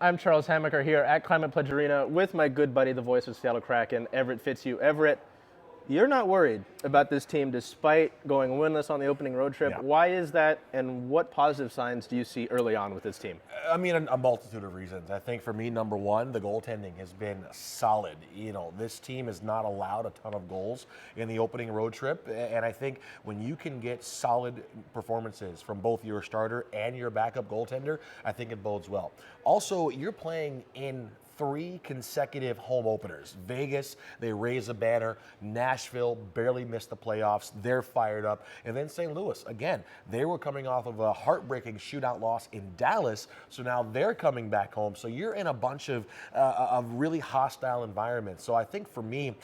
I'm Charles Hamaker here at Climate Pledge Arena with my good buddy, the voice of Seattle Kraken, Everett Fitzhugh. Everett, you're not worried about this team despite going winless on the opening road trip. Yeah. Why is that, and what positive signs do you see early on with this team? I mean, a multitude of reasons. I think for me, number one, the goaltending has been solid. You know, this team has not allowed a ton of goals in the opening road trip. And I think when you can get solid performances from both your starter and your backup goaltender, I think it bodes well. Also, you're playing in 3 consecutive home openers. Vegas, they raise a banner. Nashville barely missed the playoffs. They're fired up. And then St. Louis, again, they were coming off of a heartbreaking shootout loss in Dallas, so now they're coming back home. So you're in a bunch of really hostile environments. So I think for me,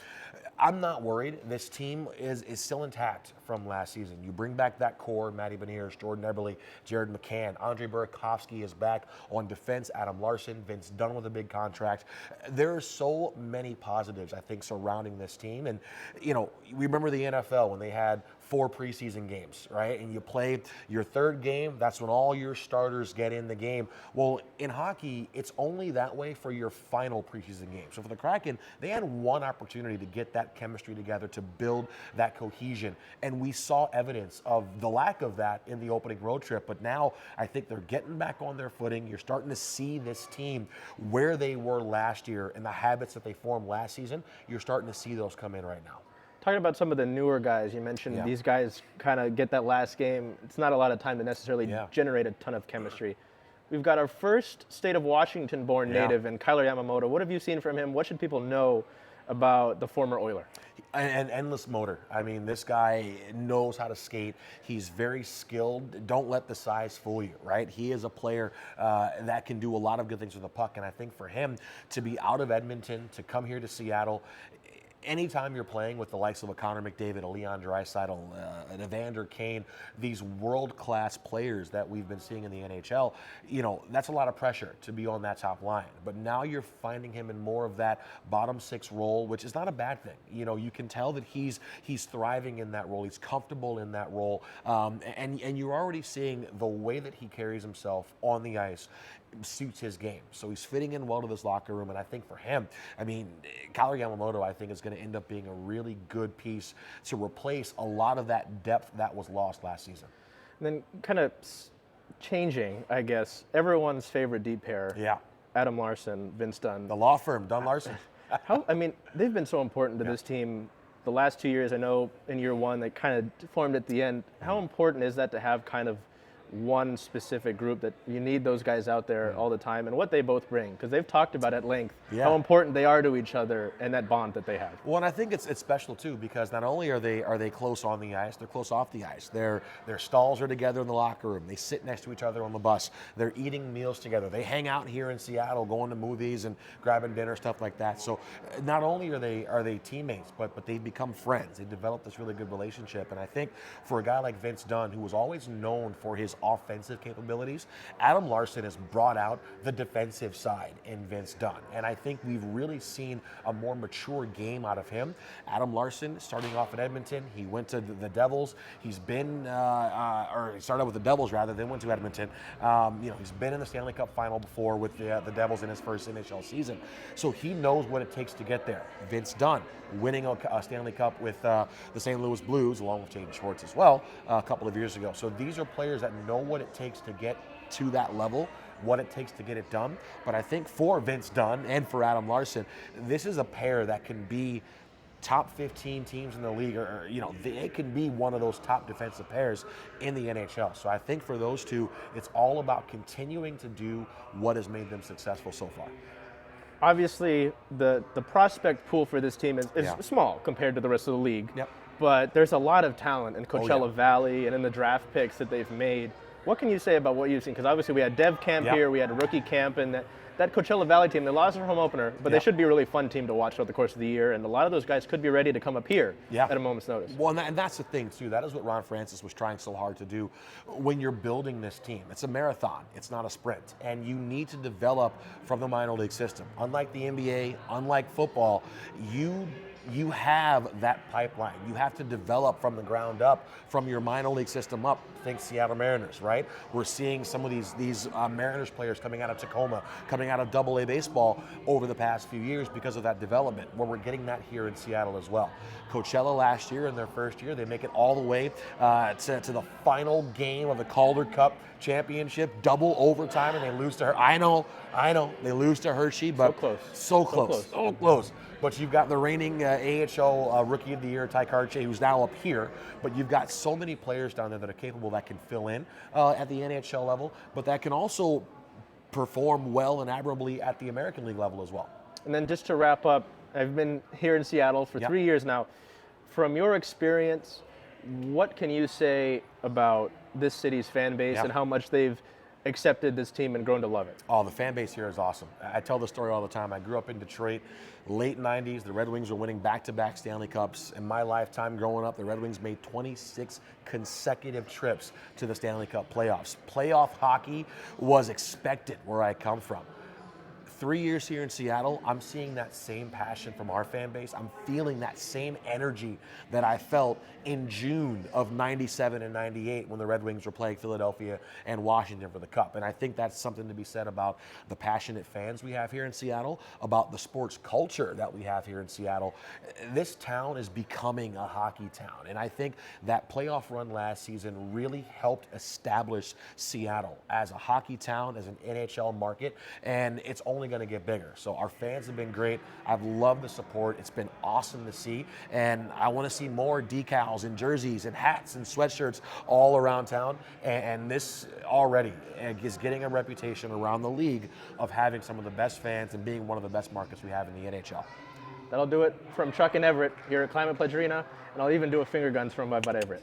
I'm not worried. This team is still intact from last season. You bring back that core, Matty Beniers, Jordan Eberle, Jared McCann, Andre Burakovsky is back on defense, Adam Larson, Vince Dunn with a big contract. There are so many positives, I think, surrounding this team. And, you know, we remember the NFL when they had 4 preseason games, right? And you play your 3rd game, that's when all your starters get in the game. Well, in hockey, it's only that way for your final preseason game. So for the Kraken, they had one opportunity to get that chemistry together, to build that cohesion. And we saw evidence of the lack of that in the opening road trip. But now I think they're getting back on their footing. You're starting to see this team where they were last year and the habits that they formed last season. You're starting to see those come in right now. Talking about some of the newer guys, you mentioned these guys kind of get that last game. It's not a lot of time to necessarily generate a ton of chemistry. We've got our first state of Washington-born native in Kailer Yamamoto. What have you seen from him? What should people know about the former Oiler? An endless motor. I mean, this guy knows how to skate. He's very skilled. Don't let the size fool you, right? He is a player that can do a lot of good things with the puck. And I think for him to be out of Edmonton, to come here to Seattle, anytime you're playing with the likes of a Connor McDavid, a Leon Draisaitl, an Evander Kane, these world-class players that we've been seeing in the NHL, you know, that's a lot of pressure to be on that top line. But now you're finding him in more of that bottom 6 role, which is not a bad thing. You know, you can tell that he's thriving in that role. He's comfortable in that role. And you're already seeing the way that he carries himself on the ice suits his game. So he's fitting in well to this locker room. And I think for him, I mean, Kailer Yamamoto, I think, is going to end up being a really good piece to replace a lot of that depth that was lost last season. And then kind of changing, I guess, everyone's favorite deep pair. Yeah. Adam Larson, Vince Dunn. The law firm, Dunn Larson. I mean, they've been so important to this team the last 2 years. I know in year 1 they kind of formed at the end. How important is that to have kind of one specific group, that you need those guys out there all the time, and what they both bring? Because they've talked about at length how important they are to each other and that bond that they have. Well, and I think it's special too, because not only are they close on the ice, they're close off the ice. Their stalls are together in the locker room. They sit next to each other on the bus. They're eating meals together. They hang out here in Seattle, going to movies and grabbing dinner, stuff like that. So not only are they teammates, but they've become friends. They developed this really good relationship. And I think for a guy like Vince Dunn, who was always known for his offensive capabilities, Adam Larson has brought out the defensive side in Vince Dunn. And I think we've really seen a more mature game out of him. Adam Larson, starting off at Edmonton, he went to the Devils. He's been, or he started out with the Devils rather, then went to Edmonton. You know, he's been in the Stanley Cup final before with the Devils in his first NHL season. So he knows what it takes to get there. Vince Dunn, winning a Stanley Cup with the St. Louis Blues, along with Jaden Schwartz as well, a couple of years ago. So these are players that know what it takes to get to that level, what it takes to get it done. But I think for Vince Dunn and for Adam Larson, this is a pair that can be top 15 teams in the league, or you know, it can be one of those top defensive pairs in the NHL. So I think for those two, it's all about continuing to do what has made them successful so far. Obviously, the prospect pool for this team is small compared to the rest of the league. Yep. But there's a lot of talent in Coachella Valley and in the draft picks that they've made. What can you say about what you've seen? Because obviously we had Dev Camp here, we had a rookie camp, and that Coachella Valley team, they lost their home opener, but they should be a really fun team to watch throughout the course of the year, and a lot of those guys could be ready to come up here at a moment's notice. Well, and that's the thing, too. That is what Ron Francis was trying so hard to do when you're building this team. It's a marathon. It's not a sprint, and you need to develop from the minor league system. Unlike the NBA, unlike football, you have that pipeline. You have to develop from the ground up, from your minor league system up think Seattle Mariners, right? We're seeing some of these Mariners players coming out of Tacoma, coming out of AA baseball over the past few years because of that development. Well, we're getting that here in Seattle as well. Coachella last year, in their first year, they make it all the way to the final game of the Calder Cup championship, double overtime, and they lose to her. I know, they lose to Hershey, but so close. But you've got the reigning AHL Rookie of the Year, Ty Karche, who's now up here. But you've got so many players down there that are capable, that can fill in at the NHL level, but that can also perform well and admirably at the American League level as well. And then just to wrap up, I've been here in Seattle for 3 years now. From your experience, what can you say about this city's fan base and how much they've accepted this team and grown to love it? Oh, the fan base here is awesome. I tell the story all the time. I grew up in Detroit, late 90s. The Red Wings were winning back-to-back Stanley Cups. In my lifetime growing up, the Red Wings made 26 consecutive trips to the Stanley Cup playoffs. Playoff hockey was expected where I come from. 3 years here in Seattle, I'm seeing that same passion from our fan base. I'm feeling that same energy that I felt in June of 97 and 98 when the Red Wings were playing Philadelphia and Washington for the Cup. And I think that's something to be said about the passionate fans we have here in Seattle, about the sports culture that we have here in Seattle. This town is becoming a hockey town. And I think that playoff run last season really helped establish Seattle as a hockey town, as an NHL market, and it's only going to get bigger. So our fans have been great. I've loved the support. It's been awesome to see, and I want to see more decals and jerseys and hats and sweatshirts all around town. And this already is getting a reputation around the league of having some of the best fans and being one of the best markets we have in the NHL. That'll do it from Chuck and Everett here at Climate Pledge Arena, and I'll even do a finger guns from my butt Everett.